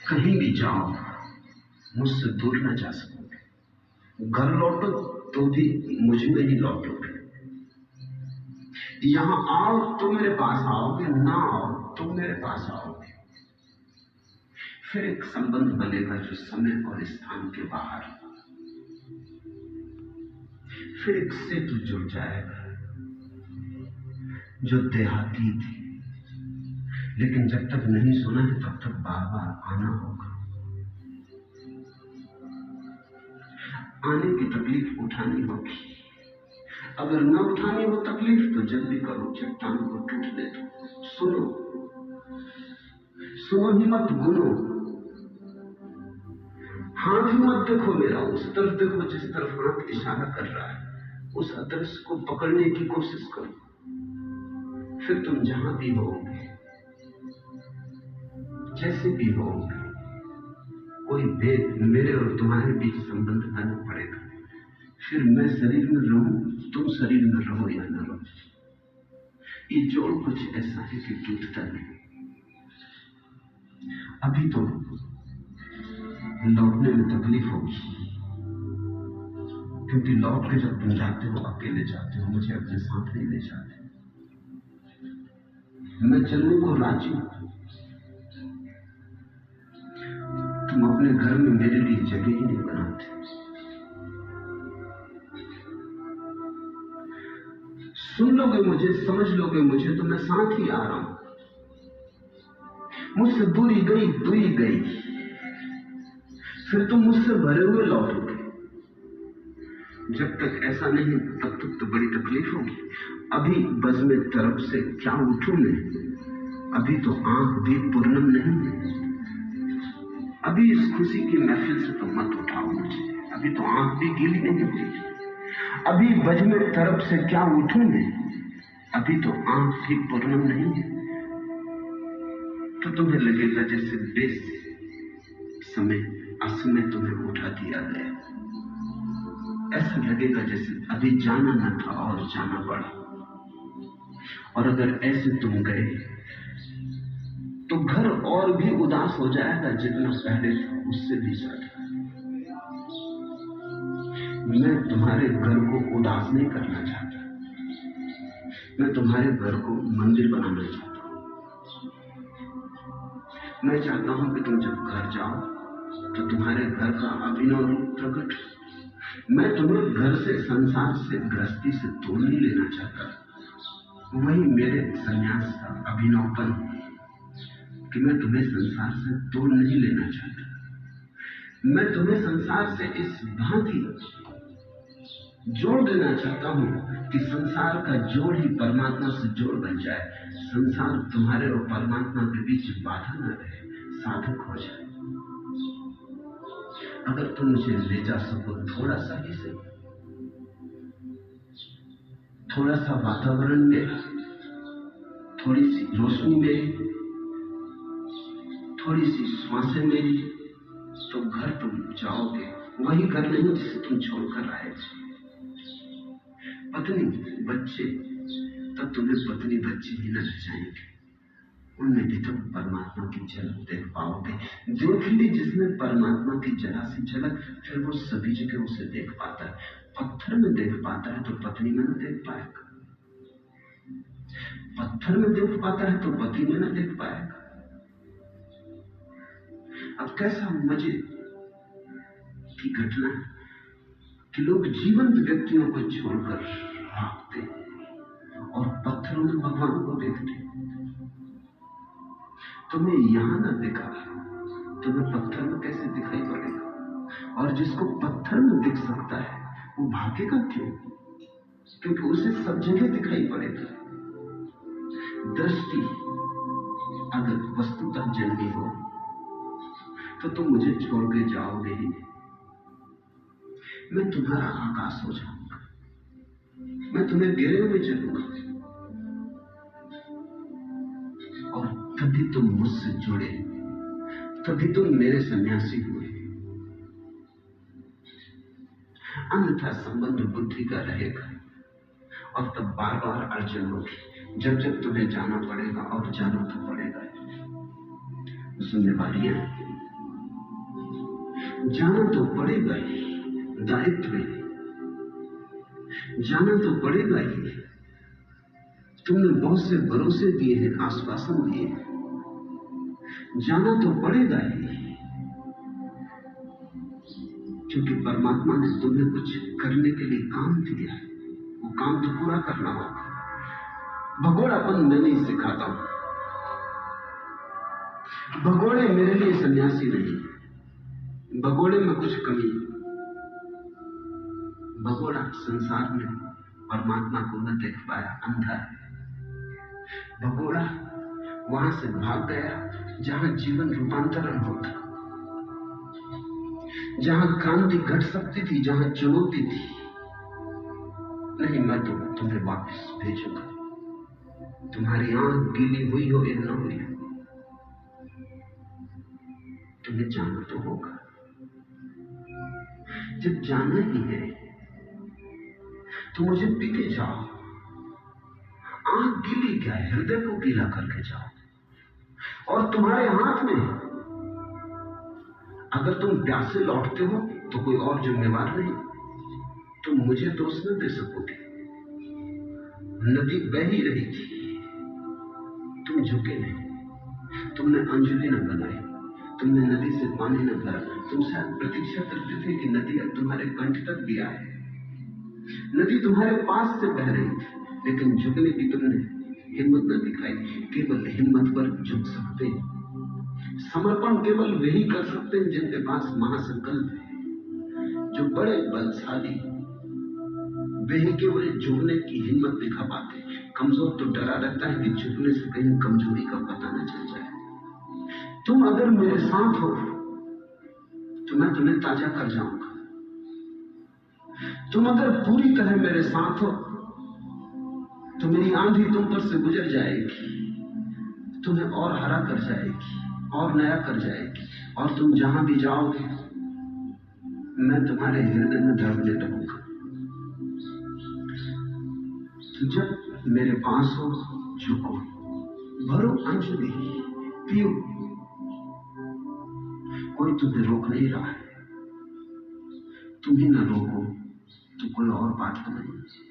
कहीं भी जाओ मुझसे दूर न जा सकोगे। घर लौटो तो भी मुझ में ही लौटोगे। यहां आओ तो मेरे पास आओगे, ना आओ तो मेरे पास आओगे। फिर एक संबंध बनेगा जो समय और स्थान के बाहर। फिर एक सेतु जुड़ जाएगा जो देहाती थी, लेकिन जब तक नहीं सुना है तब तक बार बार आना होगा। आने की तकलीफ उठानी होगी। अगर न उठानी हो तकलीफ तो जल्दी करो, चट्टान को टूटने दो। सुनो सुनो ही मत, गुनो। हाथ ही मत देखो मेरा, उस तरफ देखो जिस तरफ हाथ इशारा कर रहा है। उस अदृश्य को पकड़ने की कोशिश करो। फिर तुम जहां भी होगे, जैसे भी होगे, कोई भेद मेरे और तुम्हारे बीच संबंध करना पड़ेगा। फिर मैं शरीर में रहूं, तुम शरीर में रहो या न रहो, ये जोड़ कुछ ऐसा है कि टूटता नहीं। अभी तो लौटने में तकलीफ होगी, क्योंकि लौट के जब तुम जाते हो अकेले जाते हो, मुझे अपने साथ नहीं ले जाते। मैं चलने को राजी हूं, तुम अपने घर में मेरे लिए जगह ही नहीं बनाते। सुन लोगे मुझे, समझ लोगे मुझे तो मैं साथ ही आ रहा हूं। मुझसे दूरी गई, दूरी गई, फिर तुम मुझसे भरे हुए लौटोगे। जब तक ऐसा नहीं तब तक तो बड़ी तकलीफ होगी। अभी बज में तरफ से क्या उठूं मैं, अभी तो आंख भी पूर्णम नहीं है। अभी इस खुशी की महफिल से तो मत उठाओ मुझे, अभी तो आंख भी गीली नहीं हुई। अभी बज में तरफ से क्या उठूं मैं, अभी तो आंख भी पूर्णम नहीं है। तो तुम्हें लगेगा जैसे बेस समय असमय तुम्हें उठा दिया गया। ऐसा लगेगा जैसे अभी जाना न था और जाना पड़ा। और अगर ऐसे तुम गए तो घर और भी उदास हो जाएगा जितना पहले था, उससे भी ज्यादा। मैं तुम्हारे घर को उदास नहीं करना चाहता, मैं तुम्हारे घर को मंदिर बनाना चाहता हूं। मैं चाहता हूं कि तुम जब घर जाओ तो तुम्हारे घर का अभिनव रूप प्रकट हो। मैं तुम्हें घर से, संसार से, गृहस्थी से तोड़ नहीं लेना चाहता। वही मेरे संन्यास का अभिनवपन, कि मैं तुम्हें संसार से तोड़ नहीं लेना चाहता। मैं तुम्हें संसार से इस भांति जोड़ देना चाहता हूं कि संसार का जोड़ ही परमात्मा से जोड़ बन जाए। संसार तुम्हारे और परमात्मा के बीच बाधा न रहे, साधक हो जाए। अगर तुम मुझे ले जा सको थोड़ा सा ही सही, थोड़ा सा वातावरण मेरा, थोड़ी सी रोशनी मेरी, थोड़ी सी श्वासें मेरी, तो घर तुम जाओगे। वही घर नहीं जिसे तुम छोड़कर आए थे। पत्नी बच्चे, तब तुम्हें पत्नी बच्चे ही न रह जाएंगे, उनमें भी तुम परमात्मा की झलक देख पाओगे। देख ली जिसमें परमात्मा की जरा सी झलक, फिर वो सभी जगह उसे देख पाता है। पत्थर में देख पाता है तो पत्नी में न देख पाएगा, पत्थर में देख पाता है तो पति में न देख पाएगा। अब कैसा मजे की घटना है कि लोग जीवंत व्यक्तियों को छोड़कर भागते और पत्थरों में भगवान को देखते। तुम्हें यहां न दिखा, तुम्हें पत्थर में कैसे दिखाई पड़ेगा? और जिसको पत्थर में दिख सकता है वो भागेगा क्यों? क्योंकि उसे सब जगह दिखाई पड़ेगा। दृष्टि अगर वस्तुतः जन्मी हो तो तुम मुझे छोड़ के जाओगे ही नहीं। मैं तुम्हारा आकाश हो जाऊंगा, मैं तुम्हें घेरे हुए चलूंगा, और तभी तुम मुझसे जुड़े, तभी तुम मेरे सन्यासी हुए। अन्यथा संबंध बुद्धि का रहेगा और तब बार बार अड़चन होगी। जब जब तुम्हें जाना पड़ेगा, और जाना तो पड़ेगा। सुनने वाली है, जाना तो पड़ेगा ही, दायित्व है, जाना तो पड़ेगा ही। तुमने बहुत से भरोसे दिए हैं, आश्वासन दिए हैं, जाना तो पड़ेगा ही, क्योंकि परमात्मा ने तुम्हें कुछ करने के लिए काम दिया है, वो काम तो पूरा करना होगा। भगोड़ापन मैं नहीं सिखाता हूं, भगोड़े मेरे लिए सन्यासी नहीं, भगोड़े में कुछ कमी, भगोड़ा संसार में परमात्मा को न देख पाया, अंधा है। भगोड़ा वहां से भाग गया जहां जीवन रूपांतरण होता, जहां क्रांति घट सकती थी, जहां चुनौती थी। नहीं, मैं तो तुम्हें वापस भेजूंगा, तुम्हारी आंख गीली हुई हो या न हुई हो, तुम्हें जाना तो होगा। जब जाना ही है तो मुझे पीते जाओ, आंख गीली क्या है, हृदय को गीला करके जाओ। और तुम्हारे हाथ में, अगर तुम प्यासे लौटते हो तो कोई और जिम्मेवार नहीं, तुम मुझे दोष न दे सकोगे। नदी बह ही रही थी, तुम झुके नहीं, तुमने अंजलि न बनाई, तुमने नदी से पानी न भरा, तुम शायद प्रतीक्षा करते थे कि नदी अब तुम्हारे कंठ तक भी आए। नदी तुम्हारे पास से बह रही थी, लेकिन झुकने की तुमने हिम्मत न दिखाई। केवल हिम्मत पर झुक सकते हैं, समर्पण केवल वही कर सकते हैं जिनके पास महासंकल्प है, जो बड़े बलशाली, वे ही केवल झुकने की हिम्मत दिखा पाते। कमजोर तो डरा रहता है कि झुकने से कहीं कमजोरी का पता न चल जाए। तुम अगर मेरे साथ हो तो मैं तुम्हें ताजा कर जाऊंगा, तुम अगर पूरी तरह मेरे साथ हो तो मेरी आंधी तुम पर से गुजर जाएगी, तुम्हें और हरा कर जाएगी और नया कर जाएगी, और तुम जहां भी जाओगे मैं तुम्हारे हृदय में धड़कने लगूंगा। जब मेरे पास हो, झुको, भरो अंजलि, पियो, कोई तुम्हें रोक नहीं रहा है, तुम ही ना रोको तो कोई और बात नहीं।